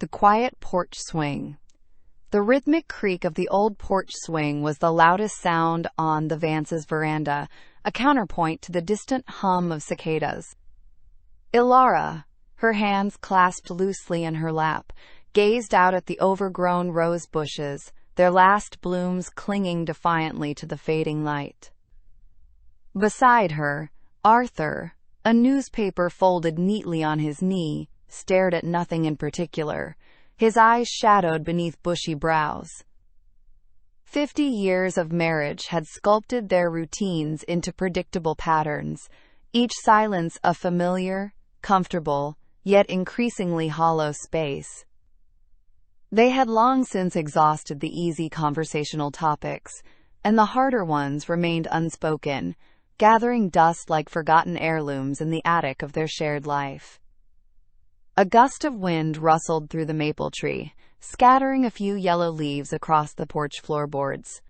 The quiet porch swing. The rhythmic creak of the old porch swing was the loudest sound on the Vance's veranda, a counterpoint to the distant hum of cicadas. Elara, her hands clasped loosely in her lap, gazed out at the overgrown rose bushes, their last blooms clinging defiantly to the fading light. Beside her, Arthur, a newspaper folded neatly on his knee, stared at nothing in particular, his eyes shadowed beneath bushy brows. 50 years of marriage had sculpted their routines into predictable patterns, each silence a familiar, comfortable, yet increasingly hollow space. They had long since exhausted the easy conversational topics, and the harder ones remained unspoken, gathering dust like forgotten heirlooms in the attic of their shared life. A gust of wind rustled through the maple tree, scattering a few yellow leaves across the porch floorboards.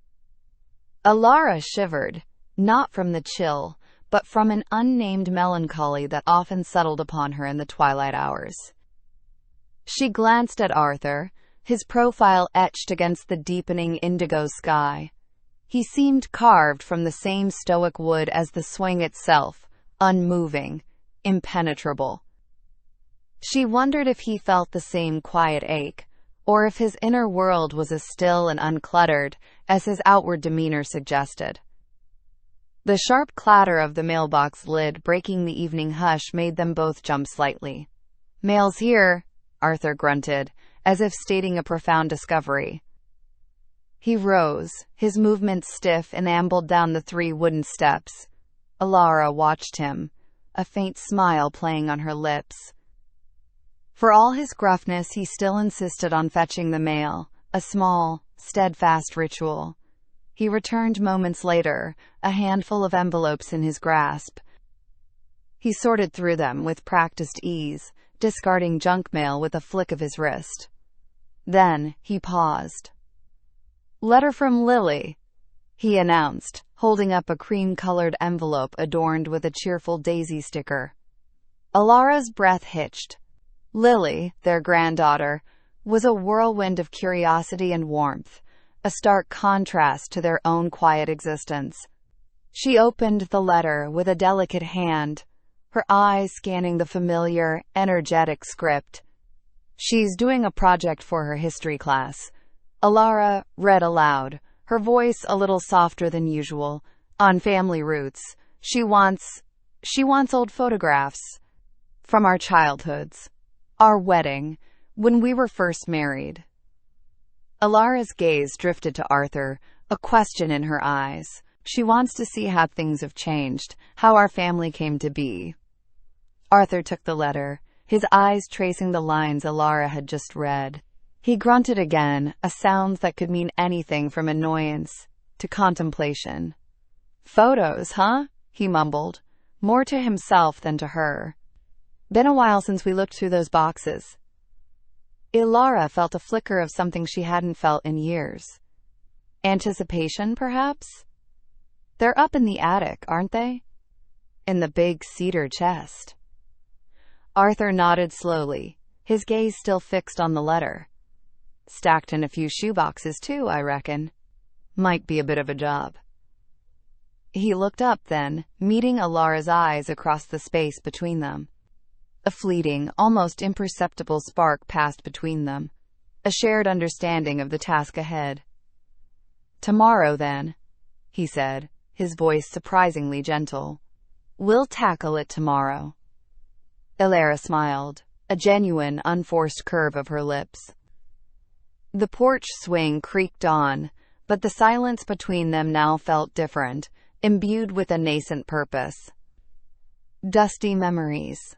Elara shivered, not from the chill, but from an unnamed melancholy that often settled upon her in the twilight hours. She glanced at Arthur, his profile etched against the deepening indigo sky. He seemed carved from the same stoic wood as the swing itself, unmoving, impenetrable. She wondered if he felt the same quiet ache, or if his inner world was as still and uncluttered as his outward demeanor suggested. The sharp clatter of the mailbox lid breaking the evening hush made them both jump slightly. "Mail's here," Arthur grunted, as if stating a profound discovery. He rose, his movements stiff, and ambled down the 3 wooden steps. Elara watched him, a faint smile playing on her lips. For all his gruffness, he still insisted on fetching the mail, a small, steadfast ritual. He returned moments later, a handful of envelopes in his grasp. He sorted through them with practiced ease, discarding junk mail with a flick of his wrist. Then he paused. "Letter from Lily," he announced, holding up a cream-colored envelope adorned with a cheerful daisy sticker. Elara's breath hitched. Lily, their granddaughter, was a whirlwind of curiosity and warmth, a stark contrast to their own quiet existence. She opened the letter with a delicate hand, her eyes scanning the familiar, energetic script. "She's doing a project for her history class," Elara read aloud, her voice a little softer than usual. "On family roots. She wants old photographs. From our childhoods. Our wedding, when we were first married." Elara's gaze drifted to Arthur, a question in her eyes. "She wants to see how things have changed, how our family came to be." Arthur took the letter, his eyes tracing the lines Elara had just read. He grunted again, a sound that could mean anything from annoyance to contemplation. "Photos, huh?" he mumbled, more to himself than to her. "Been a while since we looked through those boxes." Elara felt a flicker of something she hadn't felt in years. Anticipation, perhaps? "They're up in the attic, aren't they? In the big cedar chest." Arthur nodded slowly, his gaze still fixed on the letter. "Stacked in a few shoeboxes, too, I reckon. Might be a bit of a job." He looked up then, meeting Elara's eyes across the space between them. A fleeting, almost imperceptible spark passed between them, a shared understanding of the task ahead. "Tomorrow, then," he said, his voice surprisingly gentle. "We'll tackle it tomorrow." Elara smiled, a genuine, unforced curve of her lips. The porch swing creaked on, but the silence between them now felt different, imbued with a nascent purpose. Dusty memories.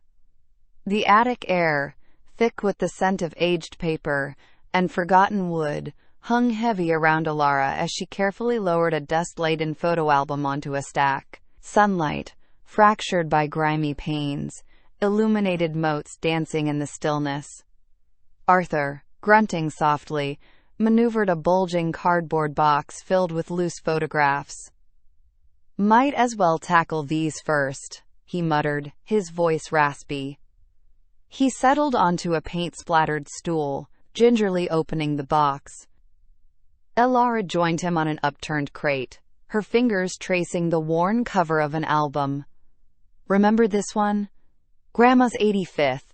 The attic air, thick with the scent of aged paper and forgotten wood, hung heavy around Elara as she carefully lowered a dust-laden photo album onto a stack. Sunlight, fractured by grimy panes, illuminated motes dancing in the stillness. Arthur, grunting softly, maneuvered a bulging cardboard box filled with loose photographs. "Might as well tackle these first," he muttered, his voice raspy. He settled onto a paint-splattered stool, gingerly opening the box. Elara joined him on an upturned crate, her fingers tracing the worn cover of an album. "Remember this one? Grandma's 85th.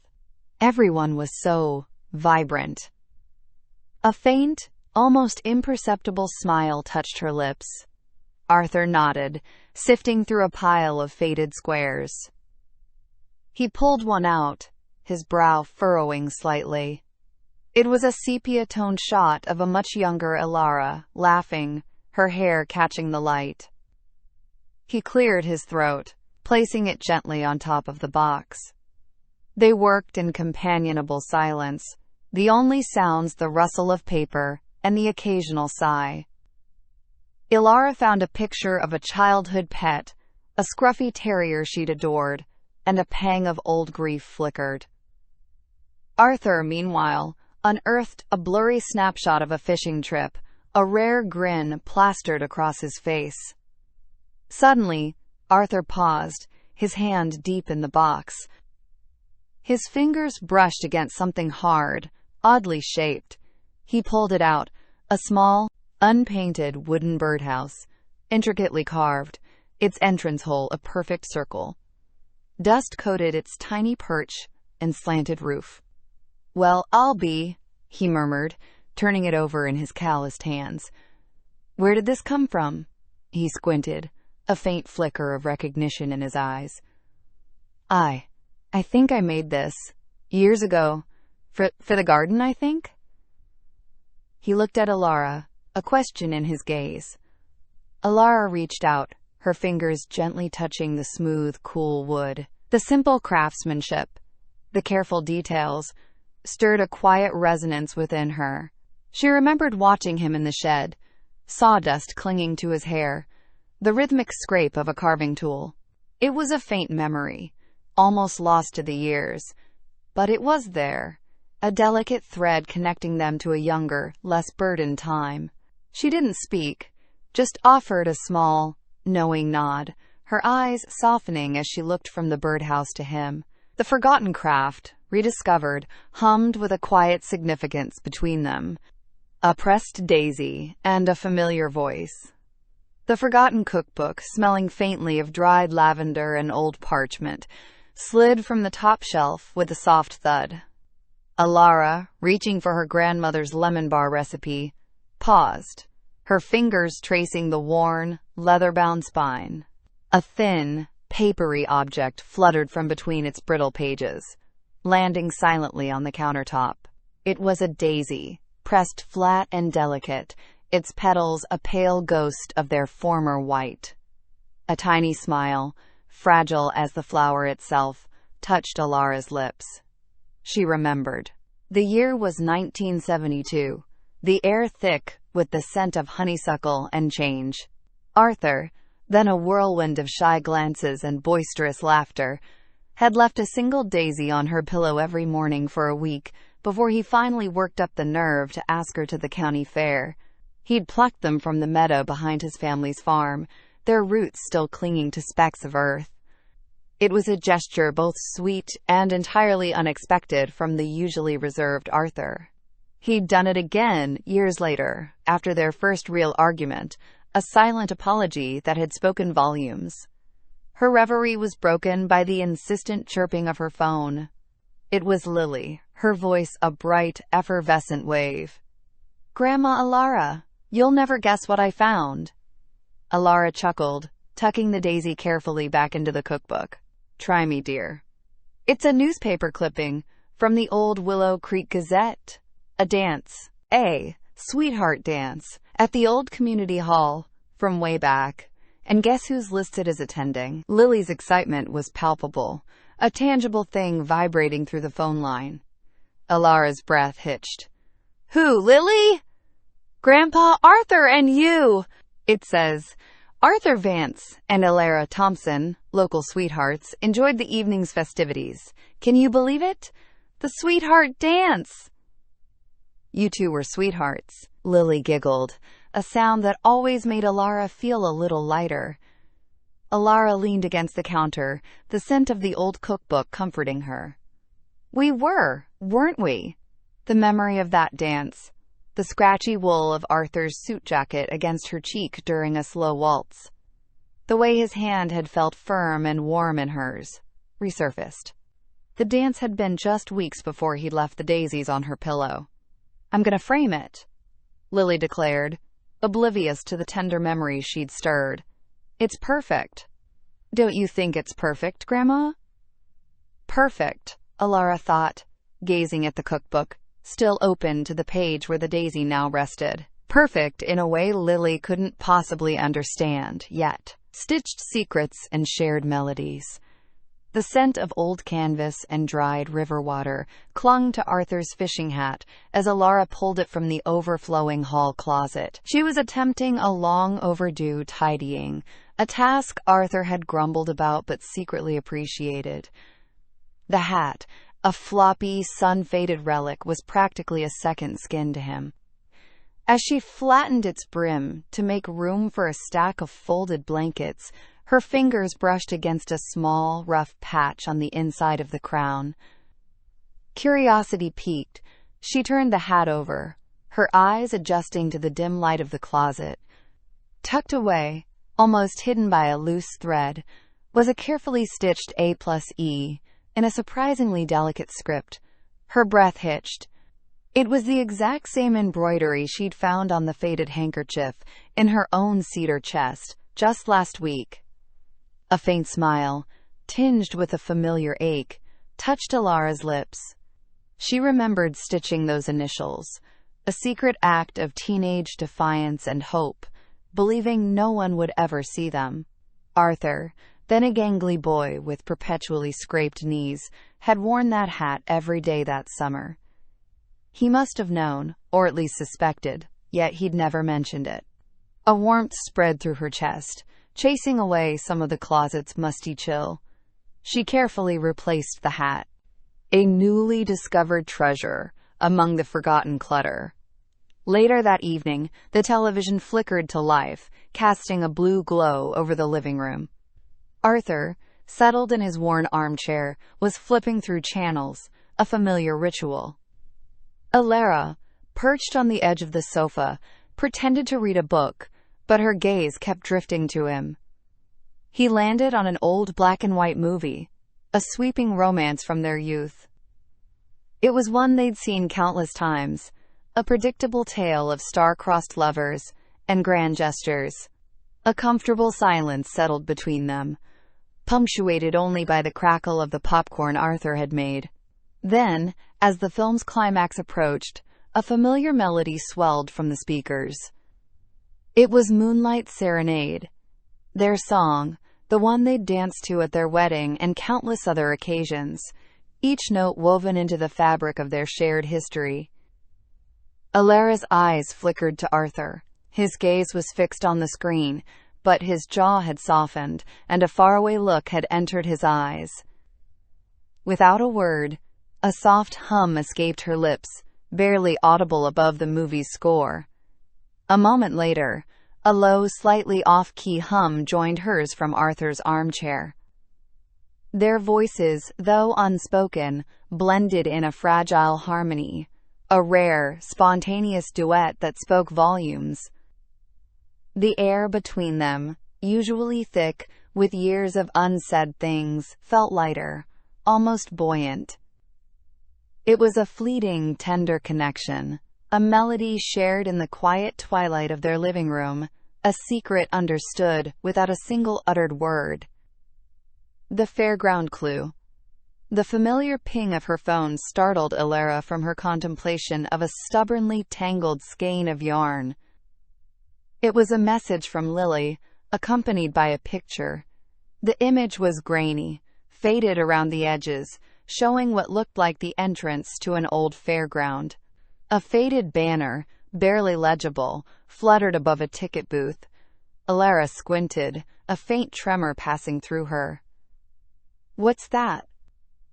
Everyone was so vibrant." A faint, almost imperceptible smile touched her lips. Arthur nodded, sifting through a pile of faded squares. He pulled one out, his brow furrowing slightly. It was a sepia-toned shot of a much younger Elara, laughing, her hair catching the light. He cleared his throat, placing it gently on top of the box. They worked in companionable silence, the only sounds the rustle of paper and the occasional sigh. Elara found a picture of a childhood pet, a scruffy terrier she'd adored, and a pang of old grief flickered. Arthur, meanwhile, unearthed a blurry snapshot of a fishing trip, a rare grin plastered across his face. Suddenly, Arthur paused, his hand deep in the box. His fingers brushed against something hard, oddly shaped. He pulled it out, a small, unpainted wooden birdhouse, intricately carved, its entrance hole a perfect circle. Dust coated its tiny perch and slanted roof. "Well, I'll be," he murmured, turning it over in his calloused hands. "Where did this come from?" He squinted, a faint flicker of recognition in his eyes. I think I made this years ago. For the garden, I think." He looked at Elara, a question in his gaze. Elara reached out, her fingers gently touching the smooth, cool wood. The simple craftsmanship, the careful details, stirred a quiet resonance within her. She remembered watching him in the shed, sawdust clinging to his hair, the rhythmic scrape of a carving tool. It was a faint memory, almost lost to the years, but it was there, a delicate thread connecting them to a younger, less burdened time. She didn't speak, just offered a small, knowing nod, her eyes softening as she looked from the birdhouse to him. The forgotten craft, rediscovered, hummed with a quiet significance between them. A pressed daisy and a familiar voice. The forgotten cookbook, smelling faintly of dried lavender and old parchment, slid from the top shelf with a soft thud. Elara, reaching for her grandmother's lemon bar recipe, paused, her fingers tracing the worn, leather-bound spine. A thin, papery object fluttered from between its brittle pages, landing silently on the countertop. It was a daisy, pressed flat and delicate, its petals a pale ghost of their former white. A tiny smile, fragile as the flower itself, touched Elara's lips. She remembered. The year was 1972, the air thick with the scent of honeysuckle and change. Arthur, then a whirlwind of shy glances and boisterous laughter, had left a single daisy on her pillow every morning for a week before he finally worked up the nerve to ask her to the county fair. He'd plucked them from the meadow behind his family's farm, their roots still clinging to specks of earth. It was a gesture both sweet and entirely unexpected from the usually reserved Arthur. He'd done it again years later, after their first real argument, a silent apology that had spoken volumes. Her reverie was broken by the insistent chirping of her phone. It was Lily, her voice a bright, effervescent wave. "Grandma Elara, you'll never guess what I found." Elara chuckled, tucking the daisy carefully back into the cookbook. "Try me, dear." "It's a newspaper clipping from the old Willow Creek Gazette. A dance, a sweetheart dance, at the old community hall, from way back. And guess who's listed as attending?" Lily's excitement was palpable, a tangible thing vibrating through the phone line. Elara's breath hitched. "Who, Lily?" "Grandpa Arthur and you!" It says, "Arthur Vance and Elara Thompson, local sweethearts, enjoyed the evening's festivities. Can you believe it? The sweetheart dance!" "You two were sweethearts," Lily giggled, a sound that always made Elara feel a little lighter. Elara leaned against the counter, the scent of the old cookbook comforting her. We were, weren't we? The memory of that dance, the scratchy wool of Arthur's suit jacket against her cheek during a slow waltz, the way his hand had felt firm and warm in hers, resurfaced. The dance had been just weeks before he'd left the daisies on her pillow. "I'm gonna frame it," Lily declared, oblivious to the tender memories she'd stirred. "It's perfect." "Don't you think it's perfect, Grandma?" Perfect, Elara thought, gazing at the cookbook, still open to the page where the daisy now rested. Perfect in a way Lily couldn't possibly understand yet. Stitched secrets and shared melodies. The scent of old canvas and dried river water clung to Arthur's fishing hat as Elara pulled it from the overflowing hall closet. She was attempting a long overdue tidying, a task Arthur had grumbled about but secretly appreciated. The hat, a floppy, sun-faded relic, was practically a second skin to him. As she flattened its brim to make room for a stack of folded blankets, her fingers brushed against a small, rough patch on the inside of the crown. Curiosity piqued, she turned the hat over, her eyes adjusting to the dim light of the closet. Tucked away, almost hidden by a loose thread, was a carefully stitched A+E in a surprisingly delicate script. Her breath hitched. It was the exact same embroidery she'd found on the faded handkerchief in her own cedar chest just last week. A faint smile, tinged with a familiar ache, touched Elara's lips. She remembered stitching those initials, a secret act of teenage defiance and hope, believing no one would ever see them. Arthur, then a gangly boy with perpetually scraped knees, had worn that hat every day that summer. He must have known, or at least suspected, yet he'd never mentioned it. A warmth spread through her chest, chasing away some of the closet's musty chill. She carefully replaced the hat, a newly discovered treasure among the forgotten clutter. Later that evening, the television flickered to life, casting a blue glow over the living room. Arthur, settled in his worn armchair, was flipping through channels, a familiar ritual. Elara, perched on the edge of the sofa, pretended to read a book, but her gaze kept drifting to him. He landed on an old black-and-white movie, a sweeping romance from their youth. It was one they'd seen countless times, a predictable tale of star-crossed lovers and grand gestures. A comfortable silence settled between them, punctuated only by the crackle of the popcorn Arthur had made. Then, as the film's climax approached, a familiar melody swelled from the speakers. It was Moonlight Serenade, their song, the one they'd danced to at their wedding and countless other occasions, each note woven into the fabric of their shared history. Elara's eyes flickered to Arthur. His gaze was fixed on the screen, but his jaw had softened, and a faraway look had entered his eyes. Without a word, a soft hum escaped her lips, barely audible above the movie's score. A moment later, a low, slightly off-key hum joined hers from Arthur's armchair. Their voices, though unspoken, blended in a fragile harmony, a rare, spontaneous duet that spoke volumes. The air between them, usually thick with years of unsaid things, felt lighter, almost buoyant. It was a fleeting, tender connection, a melody shared in the quiet twilight of their living room, a secret understood without a single uttered word. The fairground clue. The familiar ping of her phone startled Elara from her contemplation of a stubbornly tangled skein of yarn. It was a message from Lily, accompanied by a picture. The image was grainy, faded around the edges, showing what looked like the entrance to an old fairground. A faded banner, barely legible, fluttered above a ticket booth. Elara squinted, a faint tremor passing through her. "What's that?"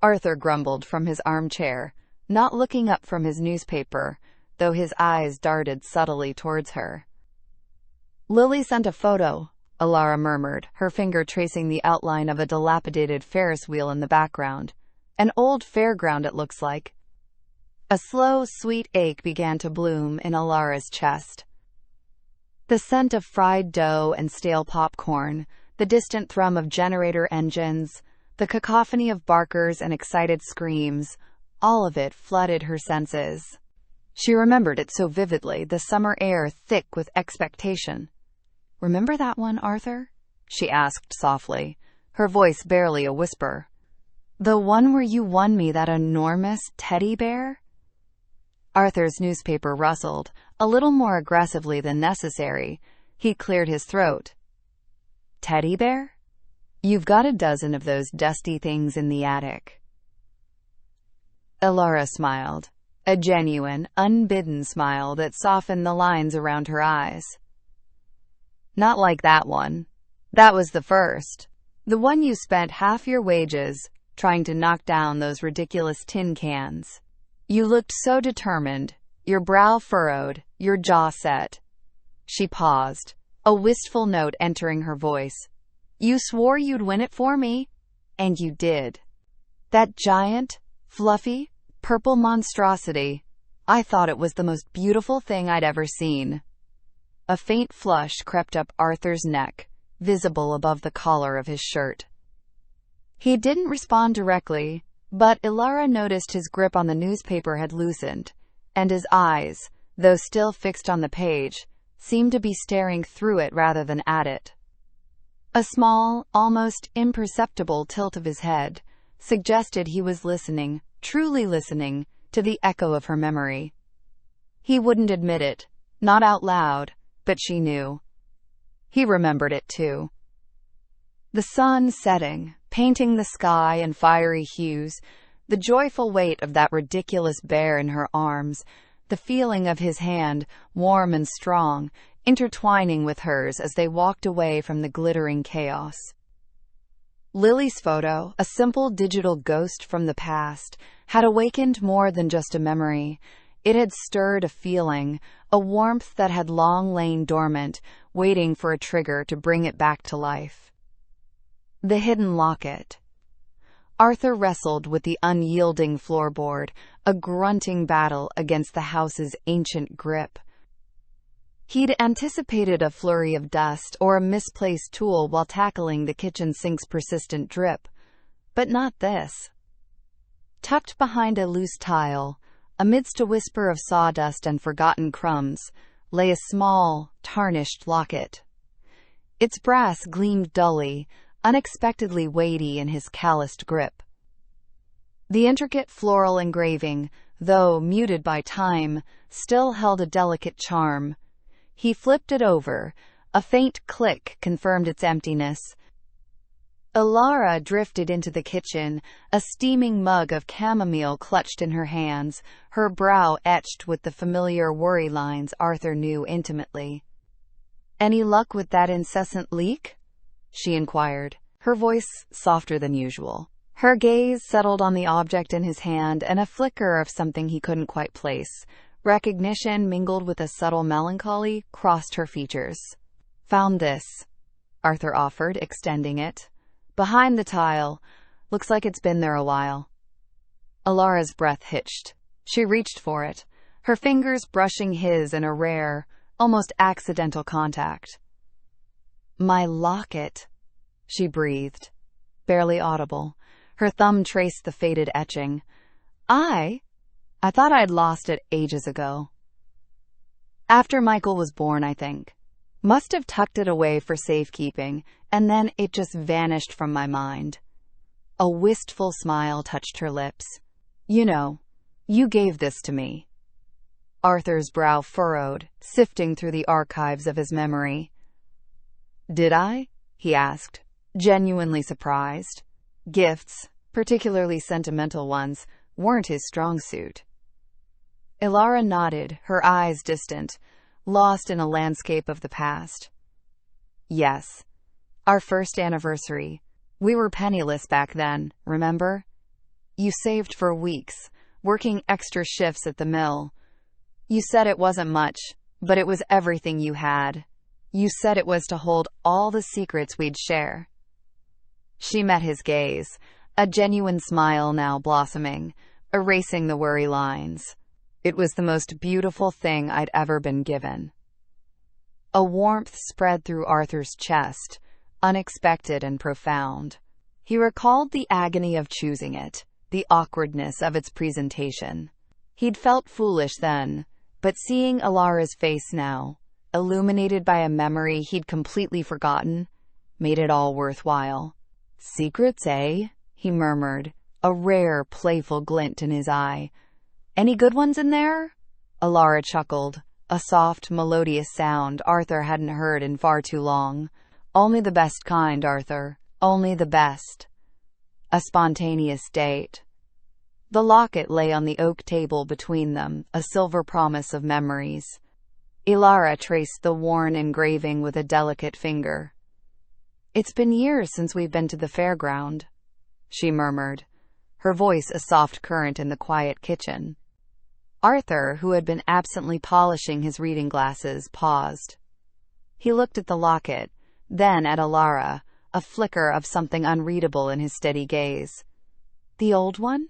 Arthur grumbled from his armchair, not looking up from his newspaper, though his eyes darted subtly towards her. "Lily sent a photo," Elara murmured, her finger tracing the outline of a dilapidated Ferris wheel in the background. An old fairground, it looks like. A slow, sweet ache began to bloom in Elara's chest. The scent of fried dough and stale popcorn, the distant thrum of generator engines, the cacophony of barkers and excited screams, all of it flooded her senses. She remembered it so vividly, the summer air thick with expectation. "Remember that one, Arthur?" she asked softly, her voice barely a whisper. "The one where you won me that enormous teddy bear?" Arthur's newspaper rustled, a little more aggressively than necessary. He cleared his throat. "Teddy bear? You've got a dozen of those dusty things in the attic." Elara smiled, a genuine, unbidden smile that softened the lines around her eyes. "Not like that one. That was the first. The one you spent half your wages trying to knock down those ridiculous tin cans. You looked so determined, your brow furrowed, your jaw set." She paused, a wistful note entering her voice. "You swore you'd win it for me, and you did. That giant, fluffy, purple monstrosity, I thought it was the most beautiful thing I'd ever seen." A faint flush crept up Arthur's neck, visible above the collar of his shirt. He didn't respond directly, but Elara noticed his grip on the newspaper had loosened, and his eyes, though still fixed on the page, seemed to be staring through it rather than at it. A small, almost imperceptible tilt of his head suggested he was listening, truly listening, to the echo of her memory. He wouldn't admit it, not out loud, but she knew. He remembered it too. The sun setting, painting the sky in fiery hues, the joyful weight of that ridiculous bear in her arms, the feeling of his hand, warm and strong, intertwining with hers as they walked away from the glittering chaos. Lily's photo, a simple digital ghost from the past, had awakened more than just a memory. It had stirred a feeling, a warmth that had long lain dormant, waiting for a trigger to bring it back to life. The hidden locket. Arthur wrestled with the unyielding floorboard, a grunting battle against the house's ancient grip. He'd anticipated a flurry of dust or a misplaced tool while tackling the kitchen sink's persistent drip, but not this. Tucked behind a loose tile, amidst a whisper of sawdust and forgotten crumbs, lay a small, tarnished locket. Its brass gleamed dully, unexpectedly weighty in his calloused grip. The intricate floral engraving, though muted by time, still held a delicate charm. He flipped it over. A faint click confirmed its emptiness. Elara drifted into the kitchen, a steaming mug of chamomile clutched in her hands, her brow etched with the familiar worry lines Arthur knew intimately. "Any luck with that incessant leak?" she inquired, her voice softer than usual. Her gaze settled on the object in his hand, and a flicker of something he couldn't quite place. Recognition mingled with a subtle melancholy crossed her features. "Found this," Arthur offered, extending it. "Behind the tile. Looks like it's been there a while." Elara's breath hitched. She reached for it, her fingers brushing his in a rare, almost accidental contact. "My locket," she breathed, barely audible. Her thumb traced the faded etching. I thought I'd lost it ages ago. After Michael was born, I think. Must have tucked it away for safekeeping, and then it just vanished from my mind." A wistful smile touched her lips. "You know, you gave this to me." Arthur's brow furrowed, sifting through the archives of his memory. "Did I?" he asked, genuinely surprised. Gifts, particularly sentimental ones, weren't his strong suit. Elara nodded, her eyes distant, lost in a landscape of the past. "Yes. Our first anniversary. We were penniless back then, remember? You saved for weeks, working extra shifts at the mill. You said it wasn't much, but it was everything you had. You said it was to hold all the secrets we'd share." She met his gaze, a genuine smile now blossoming, erasing the worry lines. It was the most beautiful thing I'd ever been given. A warmth spread through Arthur's chest, unexpected and profound. He recalled the agony of choosing it, the awkwardness of its presentation. He'd felt foolish then, but seeing Elara's face now, illuminated by a memory he'd completely forgotten, made it all worthwhile. "Secrets, eh?" he murmured, a rare, playful glint in his eye. "Any good ones in there?" Elara chuckled, a soft, melodious sound Arthur hadn't heard in far too long. "Only the best kind, Arthur. Only the best." A spontaneous date. The locket lay on the oak table between them, a silver promise of memories. Elara traced the worn engraving with a delicate finger. "It's been years since we've been to the fairground," she murmured, her voice a soft current in the quiet kitchen. Arthur, who had been absently polishing his reading glasses, paused. He looked at the locket, then at Elara, a flicker of something unreadable in his steady gaze. "The old one?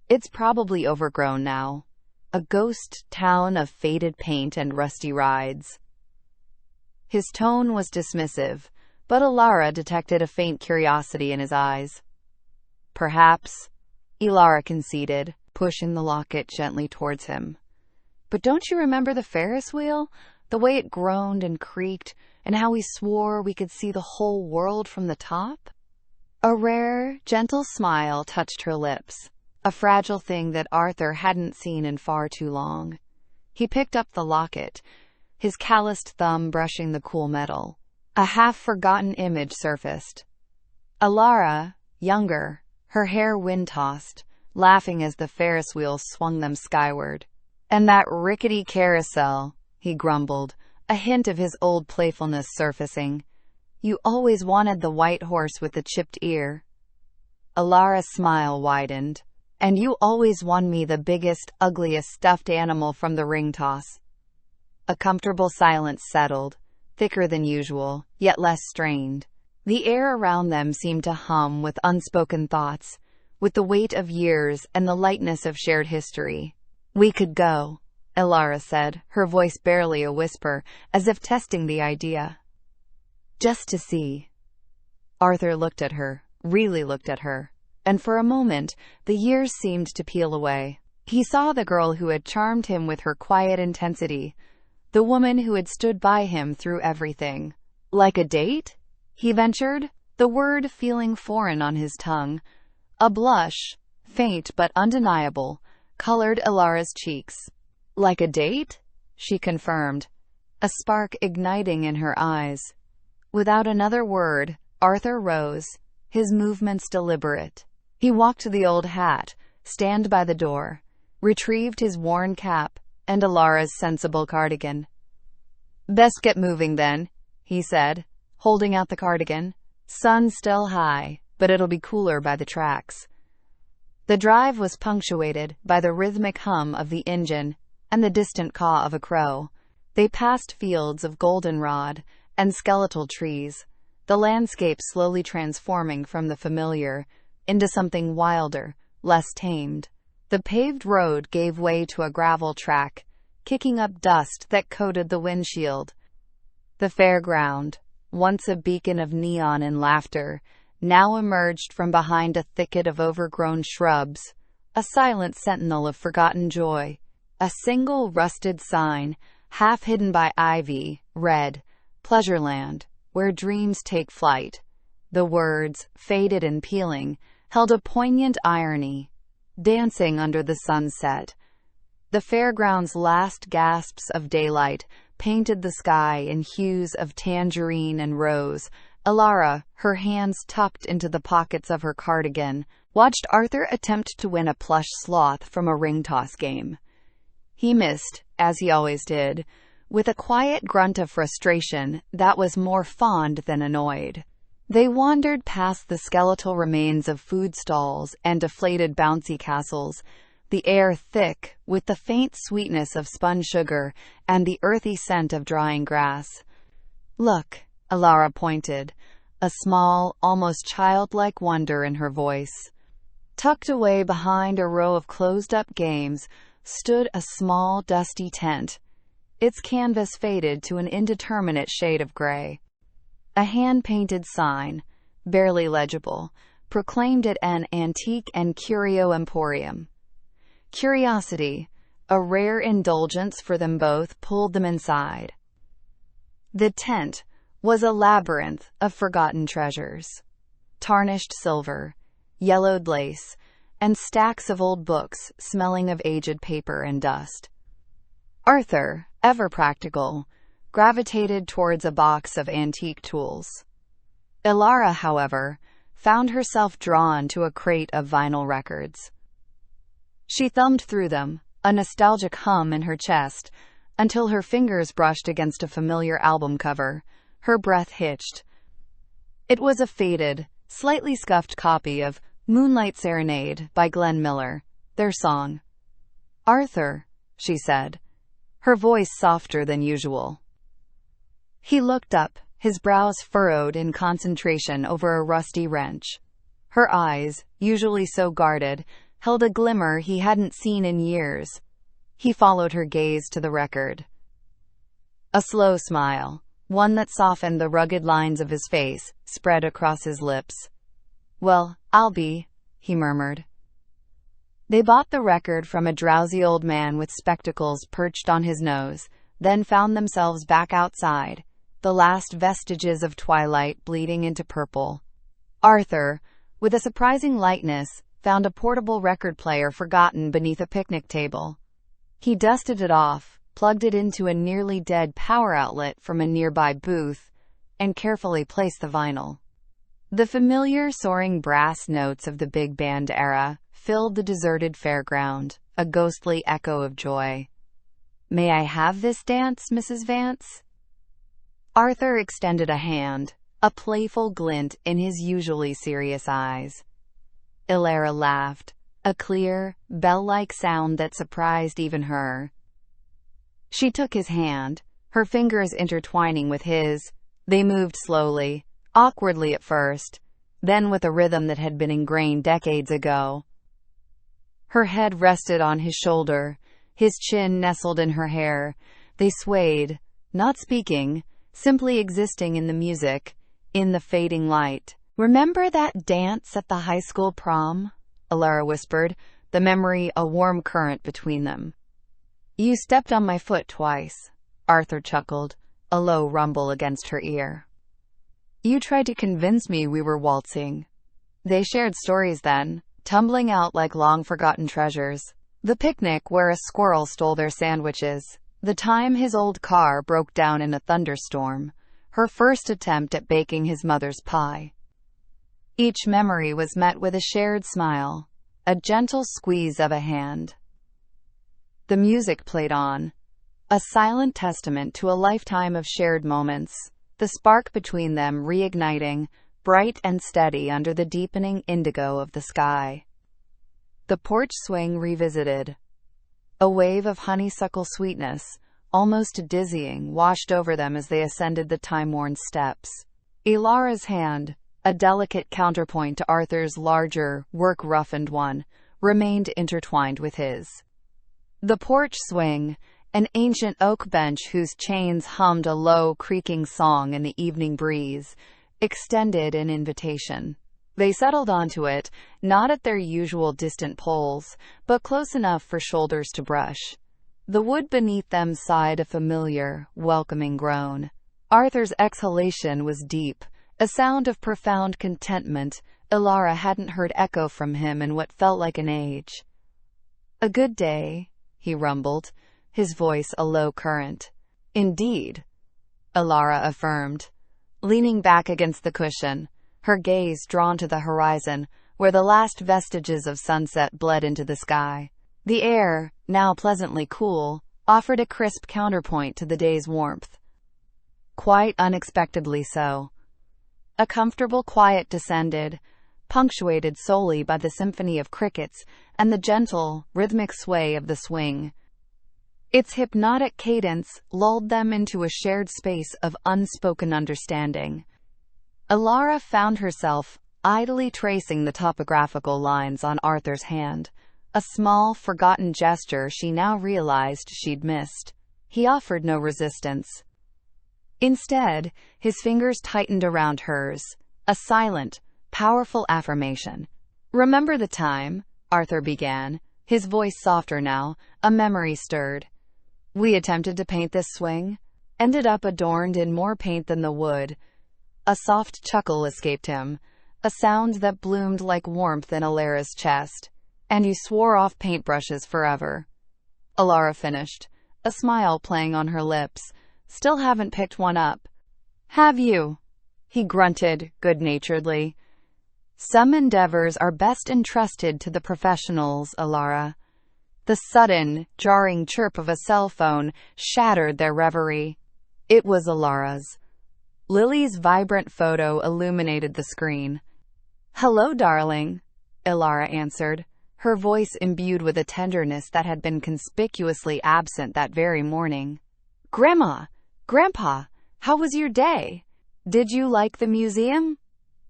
It's probably overgrown now. A ghost town of faded paint and rusty rides." His tone was dismissive, but Elara detected a faint curiosity in his eyes. "Perhaps," Elara conceded, pushing the locket gently towards him. "But don't you remember the Ferris wheel? The way it groaned and creaked, and how we swore we could see the whole world from the top?" A rare, gentle smile touched her lips, a fragile thing that Arthur hadn't seen in far too long. He picked up the locket, his calloused thumb brushing the cool metal. A half-forgotten image surfaced. Elara, younger, her hair wind-tossed, laughing as the Ferris wheel swung them skyward. "And that rickety carousel," he grumbled, a hint of his old playfulness surfacing. "You always wanted the white horse with the chipped ear." Elara's smile widened. "And you always won me the biggest, ugliest stuffed animal from the ring toss." A comfortable silence settled, thicker than usual, yet less strained. The air around them seemed to hum with unspoken thoughts, with the weight of years and the lightness of shared history. "We could go," Elara said, her voice barely a whisper, as if testing the idea. "Just to see." Arthur looked at her, really looked at her, and for a moment, the years seemed to peel away. He saw the girl who had charmed him with her quiet intensity, the woman who had stood by him through everything. "Like a date?" he ventured, the word feeling foreign on his tongue. A blush, faint but undeniable, colored Elara's cheeks. "Like a date?" she confirmed, a spark igniting in her eyes. Without another word, Arthur rose, his movements deliberate. He walked to the old hat, stand by the door, retrieved his worn cap, and Elara's sensible cardigan. "Best get moving then," he said, holding out the cardigan. "Sun's still high, but it'll be cooler by the tracks." The drive was punctuated by the rhythmic hum of the engine and the distant caw of a crow. They passed fields of goldenrod and skeletal trees, the landscape slowly transforming from the familiar into something wilder, less tamed. The paved road gave way to a gravel track, kicking up dust that coated the windshield. The fairground, once a beacon of neon and laughter, now emerged from behind a thicket of overgrown shrubs, a silent sentinel of forgotten joy. A single rusted sign, half hidden by ivy, read, "Pleasureland, where dreams take flight." The words, faded and peeling, held a poignant irony, dancing under the sunset. The fairground's last gasps of daylight painted the sky in hues of tangerine and rose. Elara, her hands tucked into the pockets of her cardigan, watched Arthur attempt to win a plush sloth from a ring toss game. He missed, as he always did, with a quiet grunt of frustration that was more fond than annoyed. They wandered past the skeletal remains of food stalls and deflated bouncy castles, the air thick with the faint sweetness of spun sugar and the earthy scent of drying grass. "Look," Elara pointed, a small, almost childlike wonder in her voice. Tucked away behind a row of closed-up games stood a small, dusty tent, its canvas faded to an indeterminate shade of gray. A hand-painted sign, barely legible, proclaimed it an antique and curio emporium. Curiosity, a rare indulgence for them both, pulled them inside. The tent was a labyrinth of forgotten treasures. Tarnished silver, yellowed lace, and stacks of old books smelling of aged paper and dust. Arthur, ever practical, gravitated towards a box of antique tools. Elara, however, found herself drawn to a crate of vinyl records. She thumbed through them, a nostalgic hum in her chest, until her fingers brushed against a familiar album cover. Her breath hitched. It was a faded, slightly scuffed copy of Moonlight Serenade by Glenn Miller, their song. "Arthur," she said, her voice softer than usual. He looked up, his brows furrowed in concentration over a rusty wrench. Her eyes, usually so guarded, held a glimmer he hadn't seen in years. He followed her gaze to the record. A slow smile, one that softened the rugged lines of his face, spread across his lips. "Well, I'll be," he murmured. They bought the record from a drowsy old man with spectacles perched on his nose, then found themselves back outside, the last vestiges of twilight bleeding into purple. Arthur, with a surprising lightness, found a portable record player forgotten beneath a picnic table. He dusted it off, plugged it into a nearly dead power outlet from a nearby booth, and carefully placed the vinyl. The familiar soaring brass notes of the big band era filled the deserted fairground, a ghostly echo of joy. "May I have this dance, Mrs. Vance?" Arthur extended a hand, a playful glint in his usually serious eyes. Elara laughed, a clear, bell-like sound that surprised even her. She took his hand, her fingers intertwining with his. They moved slowly, awkwardly at first, then with a rhythm that had been ingrained decades ago. Her head rested on his shoulder, his chin nestled in her hair. They swayed, not speaking, simply existing in the music, in the fading light. "Remember that dance at the high school prom?" Elara whispered, the memory a warm current between them. "You stepped on my foot twice," Arthur chuckled, a low rumble against her ear. "You tried to convince me we were waltzing." They shared stories then, tumbling out like long-forgotten treasures. The picnic where a squirrel stole their sandwiches, the time his old car broke down in a thunderstorm, her first attempt at baking his mother's pie. Each memory was met with a shared smile, a gentle squeeze of a hand. The music played on, a silent testament to a lifetime of shared moments, the spark between them reigniting, bright and steady under the deepening indigo of the sky. The porch swing revisited. A wave of honeysuckle sweetness, almost dizzying, washed over them as they ascended the time-worn steps. Elara's hand, a delicate counterpoint to Arthur's larger, work-roughened one, remained intertwined with his. The porch swing, an ancient oak bench whose chains hummed a low, creaking song in the evening breeze, extended an invitation. They settled onto it, not at their usual distant poles, but close enough for shoulders to brush. The wood beneath them sighed a familiar, welcoming groan. Arthur's exhalation was deep, a sound of profound contentment Elara hadn't heard echo from him in what felt like an age. "A good day," he rumbled, his voice a low current. "Indeed," Elara affirmed, leaning back against the cushion, her gaze drawn to the horizon, where the last vestiges of sunset bled into the sky. The air, now pleasantly cool, offered a crisp counterpoint to the day's warmth. Quite unexpectedly so. A comfortable quiet descended, punctuated solely by the symphony of crickets and the gentle, rhythmic sway of the swing. Its hypnotic cadence lulled them into a shared space of unspoken understanding. Elara found herself idly tracing the topographical lines on Arthur's hand, a small, forgotten gesture she now realized she'd missed. He offered no resistance. Instead, his fingers tightened around hers, a silent, powerful affirmation. "Remember the time?" Arthur began, his voice softer now, a memory stirred. "We attempted to paint this swing, ended up adorned in more paint than the wood." A soft chuckle escaped him, a sound that bloomed like warmth in Elara's chest. "And you swore off paintbrushes forever." Elara finished, a smile playing on her lips. "Still haven't picked one up." "Have you?" he grunted good-naturedly. "Some endeavors are best entrusted to the professionals, Elara." The sudden, jarring chirp of a cell phone shattered their reverie. It was Elara's. Lily's vibrant photo illuminated the screen. "Hello, darling," Elara answered, her voice imbued with a tenderness that had been conspicuously absent that very morning. "Grandma! Grandpa! How was your day? Did you like the museum?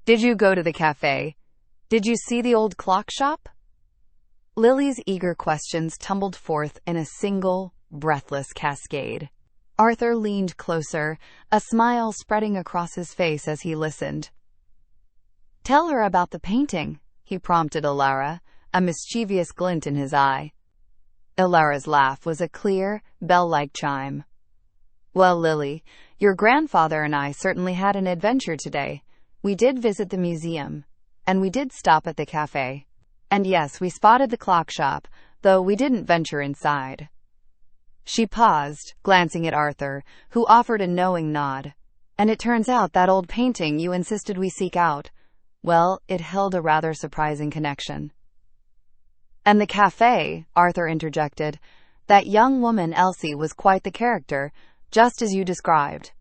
Did you go to the cafe? Did you see the old clock shop?" Lily's eager questions tumbled forth in a single, breathless cascade. Arthur leaned closer, a smile spreading across his face as he listened. "Tell her about the painting," he prompted Elara, a mischievous glint in his eye. Elara's laugh was a clear, bell-like chime. "Well, Lily, your grandfather and I certainly had an adventure today. We did visit the museum, and we did stop at the cafe. And yes, we spotted the clock shop, though we didn't venture inside." She paused, glancing at Arthur, who offered a knowing nod. "And it turns out that old painting you insisted we seek out, well, it held a rather surprising connection." "And the cafe," Arthur interjected. "That young woman Elsie was quite the character, just as you described."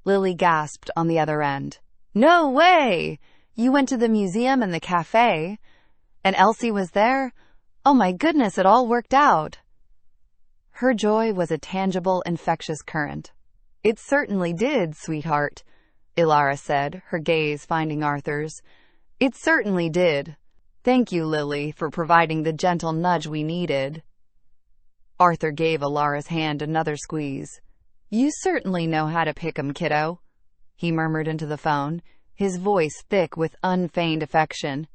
Lily gasped on the other end. "No way! You went to the museum and the cafe? And Elsie was there? Oh my goodness, it all worked out." Her joy was a tangible, infectious current. "It certainly did, sweetheart," Elara said, her gaze finding Arthur's. "It certainly did. Thank you, Lily, for providing the gentle nudge we needed." Arthur gave Elara's hand another squeeze. "You certainly know how to pick 'em, kiddo," he murmured into the phone, his voice thick with unfeigned affection.